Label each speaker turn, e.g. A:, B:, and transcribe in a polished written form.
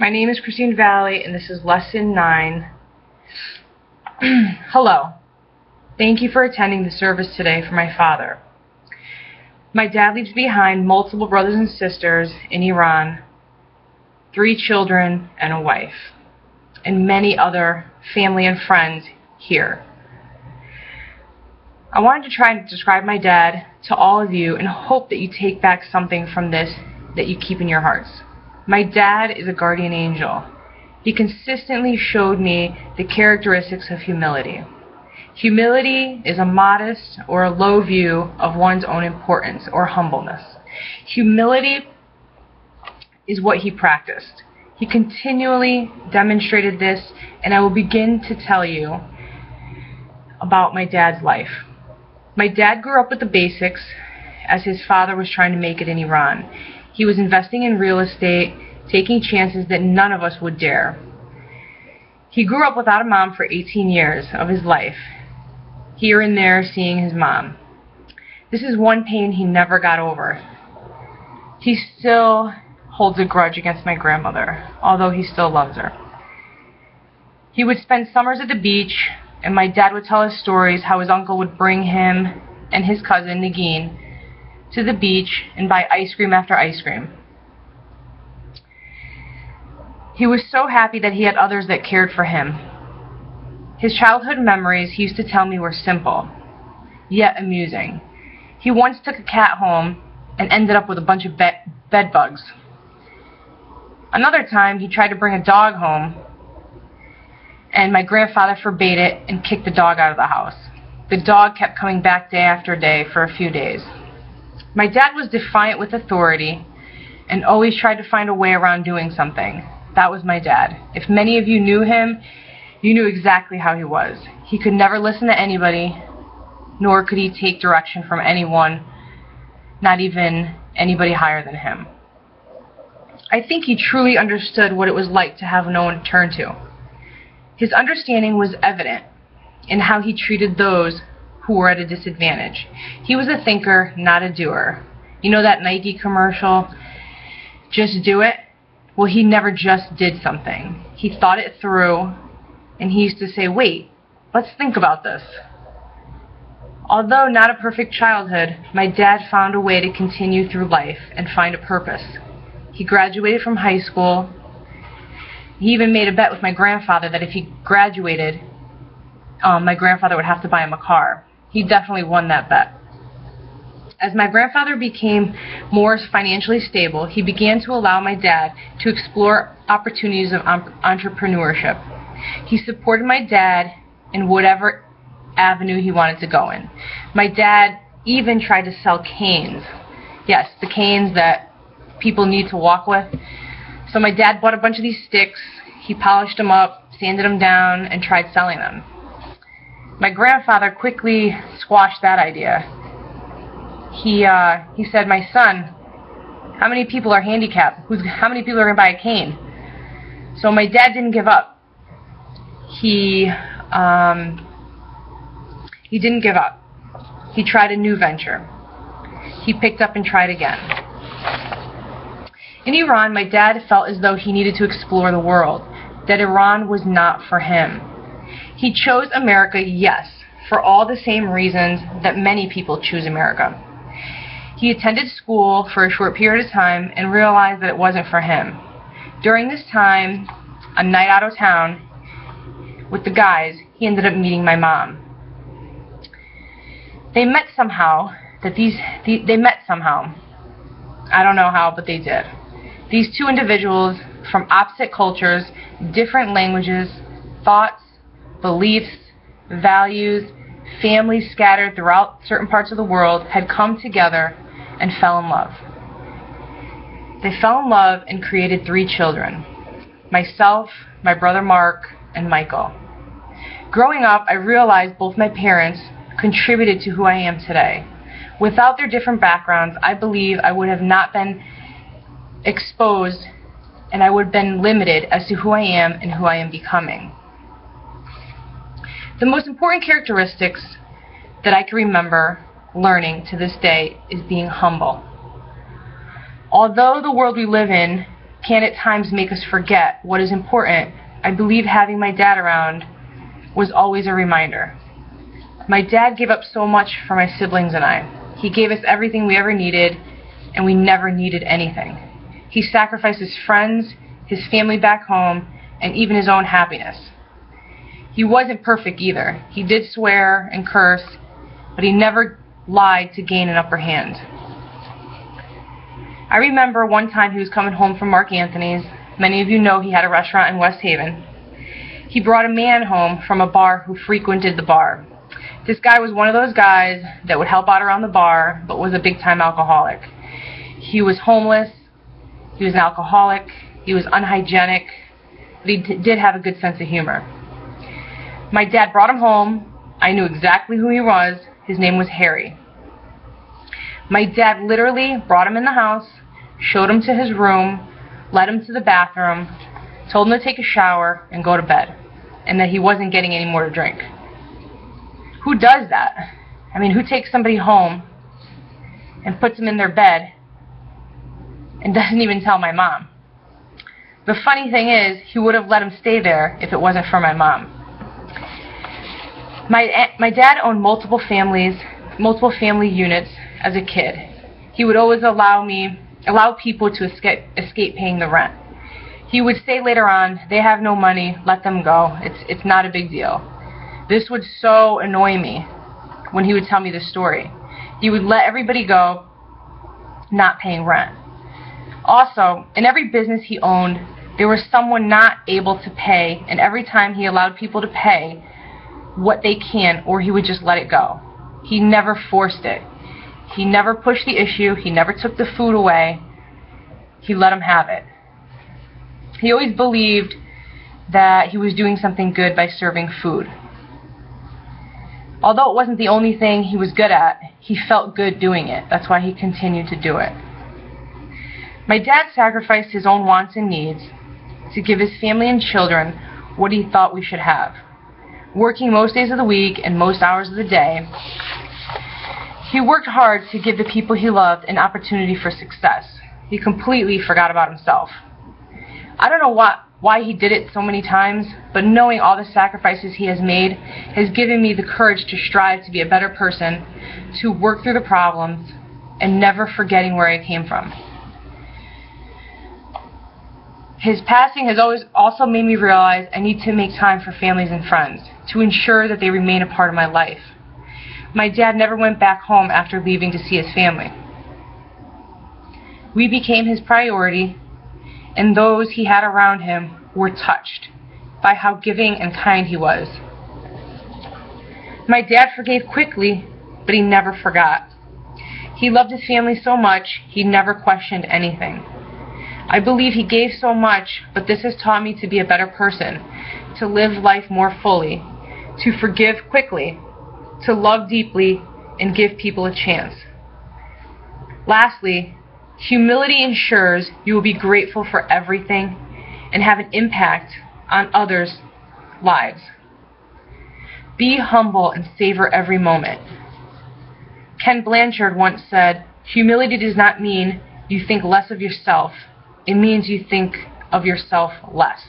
A: My name is Christine Valley, and this is Lesson 9. Hello. Thank you for attending the service today for my father. My dad leaves behind multiple brothers and sisters in Iran, 3 children and a wife, and many other family and friends here. I wanted to try and describe my dad to all of you and hope that you take back something from this that you keep in your hearts. My dad is a guardian angel. He consistently showed me the characteristics of humility. Humility is a modest or a low view of one's own importance or humbleness. Humility is what he practiced. He continually demonstrated this, and I will begin to tell you about my dad's life. My dad grew up with the basics as his father was trying to make it in Iran. He was investing in real estate, taking chances that none of us would dare. He grew up without a mom for 18 years of his life, here and there seeing his mom. This is one pain he never got over. He still holds a grudge against my grandmother, although he still loves her. He would spend summers at the beach, and my dad would tell us stories how his uncle would bring him and his cousin, Nagin, to the beach and buy ice cream after ice cream. He was so happy that he had others that cared for him. His childhood memories, he used to tell me, were simple, yet amusing. He once took a cat home and ended up with a bunch of bed bugs. Another time, he tried to bring a dog home, and my grandfather forbade it and kicked the dog out of the house. The dog kept coming back day after day for a few days. My dad was defiant with authority and always tried to find a way around doing something. That was my dad. If many of you knew him, you knew exactly how he was. He could never listen to anybody, nor could he take direction from anyone, not even anybody higher than him. I think he truly understood what it was like to have no one to turn to. His understanding was evident in how he treated those who were at a disadvantage. He was a thinker, not a doer. You know that Nike commercial, just do it? Well, he never just did something. He thought it through, and he used to say, wait, let's think about this. Although not a perfect childhood, my dad found a way to continue through life and find a purpose. He graduated from high school. He even made a bet with my grandfather that if he graduated, my grandfather would have to buy him a car. He definitely won that bet. As my grandfather became more financially stable, he began to allow my dad to explore opportunities of entrepreneurship. He supported my dad in whatever avenue he wanted to go in. My dad even tried to sell canes. Yes, the canes that people need to walk with. So my dad bought a bunch of these sticks, he polished them up, sanded them down, and tried selling them. My grandfather quickly squashed that idea. He said, my son, how many people are handicapped? How many people are going to buy a cane? So my dad didn't give up. He didn't give up. He tried a new venture. He picked up and tried again. In Iran, my dad felt as though he needed to explore the world, that Iran was not for him. He chose America, yes, for all the same reasons that many people choose America. He attended school for a short period of time and realized that it wasn't for him. During this time, a night out of town with the guys, he ended up meeting my mom. They met somehow. I don't know how, but they did. These two individuals from opposite cultures, different languages, thoughts, beliefs, values, families scattered throughout certain parts of the world, had come together and fell in love. They fell in love and created 3 children. Myself, my brother Mark, and Michael. Growing up, I realized both my parents contributed to who I am today. Without their different backgrounds, I believe I would have not been exposed and I would have been limited as to who I am and who I am becoming. The most important characteristics that I can remember learning to this day is being humble. Although the world we live in can at times make us forget what is important, I believe having my dad around was always a reminder. My dad gave up so much for my siblings and I. He gave us everything we ever needed, and we never needed anything. He sacrificed his friends, his family back home, and even his own happiness. He wasn't perfect either. He did swear and curse, but he never lied to gain an upper hand. I remember one time he was coming home from Mark Anthony's. Many of you know he had a restaurant in West Haven. He brought a man home from a bar who frequented the bar. This guy was one of those guys that would help out around the bar, but was a big-time alcoholic. He was homeless, he was an alcoholic, he was unhygienic, but he did have a good sense of humor. My dad brought him home. I knew exactly who he was. His name was Harry. My dad literally brought him in the house, showed him to his room, led him to the bathroom, told him to take a shower and go to bed, and that he wasn't getting any more to drink. Who does that? I mean, who takes somebody home and puts them in their bed and doesn't even tell my mom? The funny thing is, he would have let him stay there if it wasn't for my mom. My dad owned multiple family units as a kid. He would always allow people to escape paying the rent. He would say later on, they have no money, let them go. It's not a big deal. This would so annoy me when he would tell me this story. He would let everybody go, not paying rent. Also, in every business he owned, there was someone not able to pay, and every time he allowed people to pay what they can, or he would just let it go. He never forced it. He never pushed the issue. He never took the food away. He let them have it. He always believed that he was doing something good by serving food. Although it wasn't the only thing he was good at, he felt good doing it. That's why he continued to do it. My dad sacrificed his own wants and needs to give his family and children what he thought we should have. Working most days of the week and most hours of the day, he worked hard to give the people he loved an opportunity for success. He completely forgot about himself. I don't know why he did it so many times, but knowing all the sacrifices he has made has given me the courage to strive to be a better person, to work through the problems, and never forgetting where I came from. His passing has always also made me realize I need to make time for families and friends, to ensure that they remain a part of my life. My dad never went back home after leaving to see his family. We became his priority, and those he had around him were touched by how giving and kind he was. My dad forgave quickly, but he never forgot. He loved his family so much, he never questioned anything. I believe he gave so much, but this has taught me to be a better person, to live life more fully, to forgive quickly, to love deeply, and give people a chance. Lastly, humility ensures you will be grateful for everything and have an impact on others' lives. Be humble and savor every moment. Ken Blanchard once said, "Humility does not mean you think less of yourself. It means you think of yourself less."